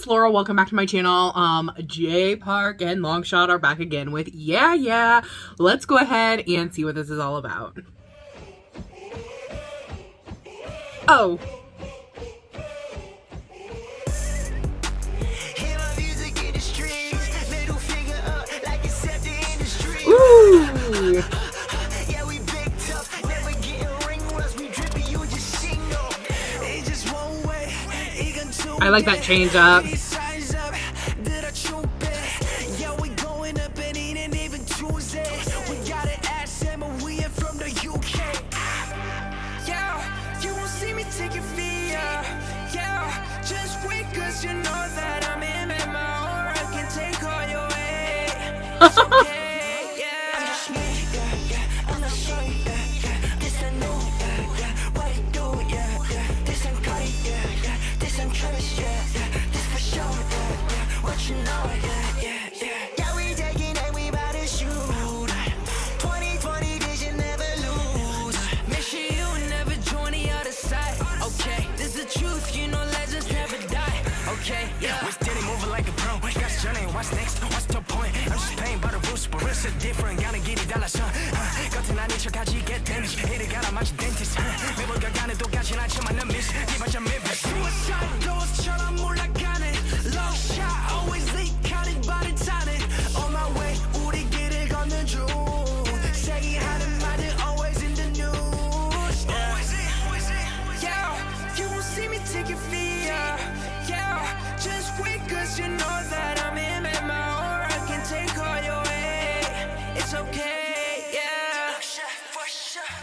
Laura. Welcome back to my channel. Jay Park and LNGSHOT are back again with yeah. Let's go ahead and see what this is all about. Oh. Ooh. I like that change up. What's next? What's the point? I'm just paying by the rules, but it's a different. Gotta get it, dollar sign. 같은 아닌 척하지 get damage. Hit it, gotta match dentist. 매번 가가는 똑같진 않지만 난 miss. 이번엔 maybe. Suicide door처럼 몰아가네. Long shot, always leak, counted by the time. On my way, 우리 길을 걷는 중. 세기 하는 말들 always in the news. Yeah, you won't see me take your feet. Yeah, just wait 'cause you know that I'm in.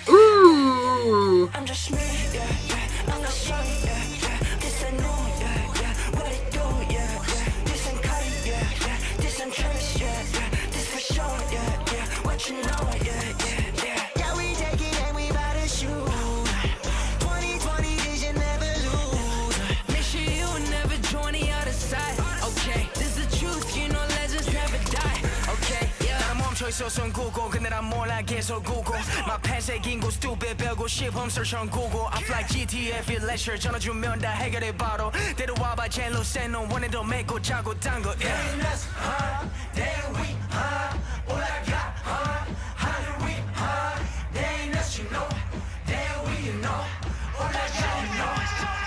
Ooh. I'm just me, I'm not sure, this I know, what I do, this I'm cutting, this I'm trash, this for sure, what you know, yeah, we take it and we buy the shoe. 2020 vision never lose. Make sure you never join the other side. Okay, this is the truth, you know legends never die. Okay, yeah. 나는 멈춰 있어 손 굽고 근데 난 몰라 계속 굽고. My pants aching go stupid 배우고 싶음 search on Google. I fly GTA feel leisure 전화 주면 다 해결해 바로. 데려와봐 젤로 세노 원해도 메고 자고 딴거. Damn that's hard, damn we hard. 올라가 hard, 하늘 위 hard. Damn that's you know, damn we you know. 올라가 you know,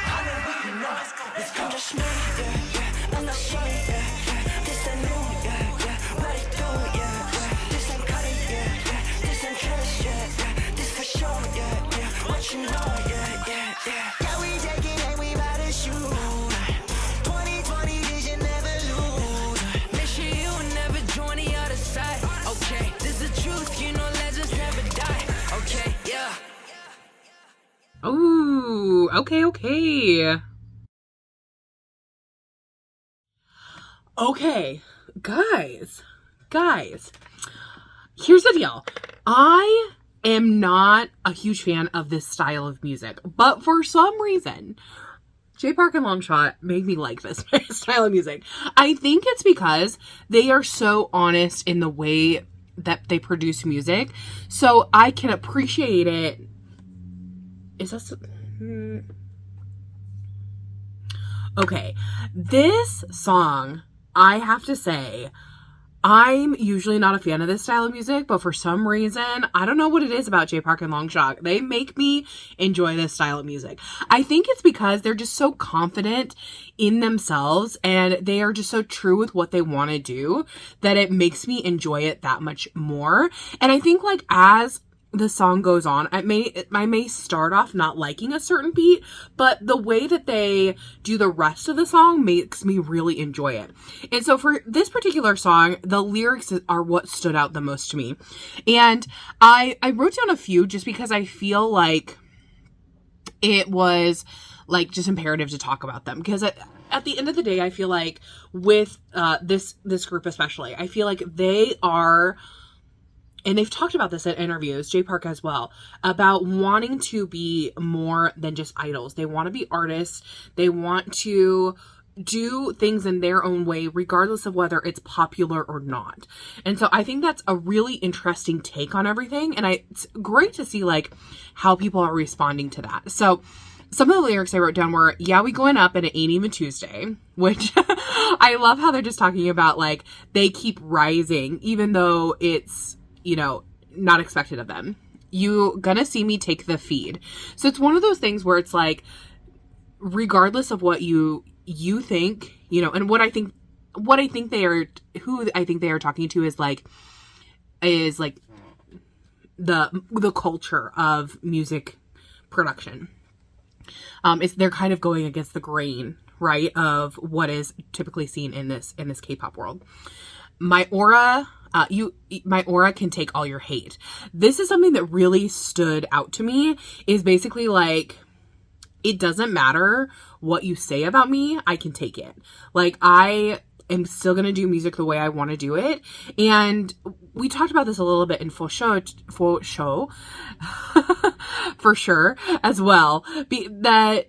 하늘 위 you know. Let's go. I'm just me, I'm not sure, this I know, what I do, this I'm cutting, this I'm trash, this for sure, what you know, yeah, we take it and we buy the shoe. 2020 vision never lose. Make sure you never join the other side. Okay, this is the truth, you know legends never die. Okay, yeah. Ooh, okay. Okay, guys, here's the deal. I am not a huge fan of this style of music, but for some reason, Jay Park and LNGSHOT made me like this style of music. I think it's because they are so honest in the way that they produce music, so I can appreciate it. Is that... Okay, this song, I have to say, I'm usually not a fan of this style of music, but for some reason, I don't know what it is about Jay Park and LNGSHOT. They make me enjoy this style of music. I think it's because they're just so confident in themselves and they are just so true with what they want to do that it makes me enjoy it that much more. And I think like as the song goes on, I may start off not liking a certain beat, but the way that they do the rest of the song makes me really enjoy it. And so for this particular song, the lyrics are what stood out the most to me. And I wrote down a few just because I feel like it was like just imperative to talk about them, because at the end of the day, I feel like with this group especially, I feel like they are... And they've talked about this in interviews, Jay Park as well, about wanting to be more than just idols. They want to be artists. They want to do things in their own way, regardless of whether it's popular or not. And so I think that's a really interesting take on everything. And it's great to see like how people are responding to that. So some of the lyrics I wrote down were, yeah, we going up and it ain't even Tuesday, which I love how they're just talking about, like, they keep rising, even though it's, you know, not expected of them. You gonna see me take the feed. So it's one of those things where it's like, regardless of what you think, you know, and what I think they are, who I think they are talking to is like the culture of music production. They're kind of going against the grain, right, of what is typically seen in this K-pop world. My aura can take all your hate. This is something that really stood out to me, is basically like, it doesn't matter what you say about me, I can take it. Like, I am still going to do music the way I want to do it. And we talked about this a little bit in for sure as well, that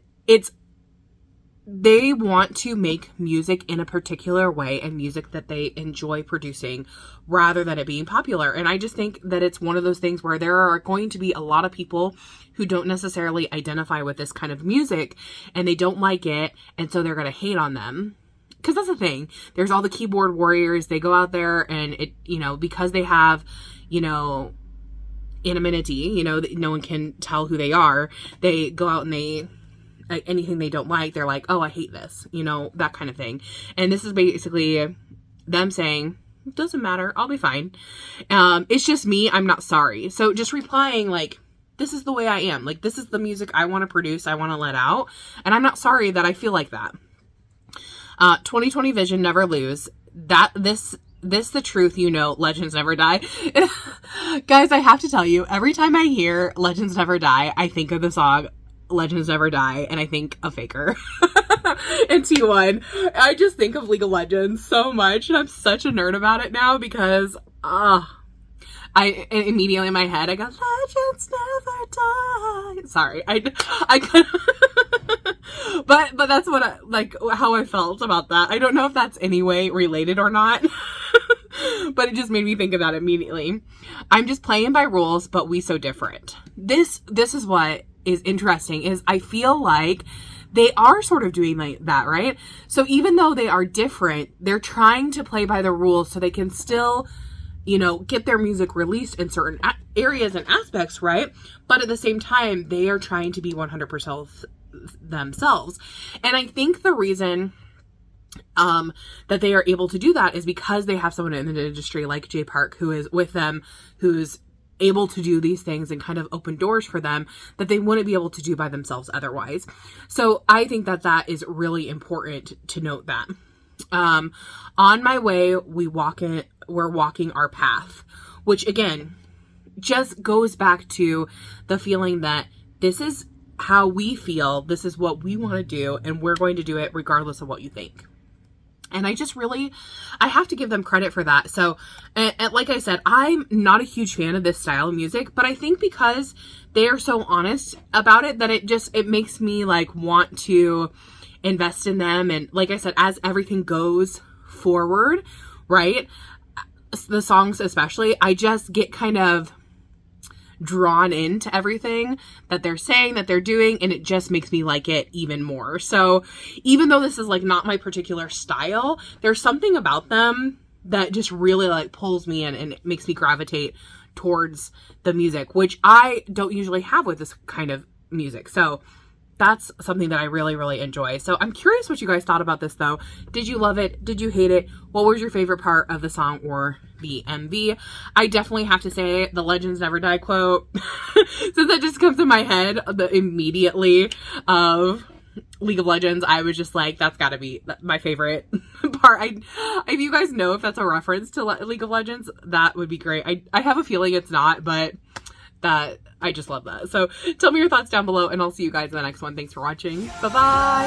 they want to make music in a particular way and music that they enjoy producing rather than it being popular. And I just think that it's one of those things where there are going to be a lot of people who don't necessarily identify with this kind of music and they don't like it. And so they're going to hate on them. Because that's the thing. There's all the keyboard warriors. They go out there and it, you know, because they have, you know, anonymity, you know, no one can tell who they are. They go out and they, anything they don't like, they're like, oh, I hate this, you know, that kind of thing. And this is basically them saying, it doesn't matter, I'll be fine. It's just me, I'm not sorry. So just replying like, this is the way I am. Like, this is the music I want to produce, I want to let out. And I'm not sorry that I feel like that. 2020 vision, never lose. This the truth, you know, legends never die. Guys, I have to tell you, every time I hear Legends Never Die, I think of the song Legends Never Die, and I think of Faker. And T1. I just think of League of Legends so much, and I'm such a nerd about it now because, I immediately in my head, I go, Legends Never Die. Sorry, I but that's what how I felt about that. I don't know if that's any way related or not, but it just made me think of that immediately. I'm just playing by rules, but we so different. This is what is interesting, is I feel like they are sort of doing like that, right? So even though they are different, they're trying to play by the rules so they can still, you know, get their music released in certain areas and aspects, right? But at the same time, they are trying to be 100% themselves. And I think the reason that they are able to do that is because they have someone in the industry like Jay Park who is with them, who's able to do these things and kind of open doors for them that they wouldn't be able to do by themselves otherwise. So I think that is really important to note that. On my way, we're walking our path, which again, just goes back to the feeling that this is how we feel, this is what we want to do, and we're going to do it regardless of what you think. And I have to give them credit for that. So, and like I said, I'm not a huge fan of this style of music, but I think because they are so honest about it, that it makes me like want to invest in them. And like I said, as everything goes forward, right? The songs especially, I just get kind of drawn into everything that they're saying, that they're doing, and it just makes me like it even more. So even though this is like not my particular style, there's something about them that just really like pulls me in and it makes me gravitate towards the music, which I don't usually have with this kind of music. So that's something that I really, really enjoy. So I'm curious what you guys thought about this though. Did you love it? Did you hate it? What was your favorite part of the song or the MV? I definitely have to say the Legends Never Die quote. Since that just comes to my head immediately of League of Legends, I was just like, that's gotta be my favorite part. If you guys know if that's a reference to League of Legends, that would be great. I have a feeling it's not, but that I just love that. So tell me your thoughts down below, and I'll see you guys in the next one. Thanks for watching. Bye bye.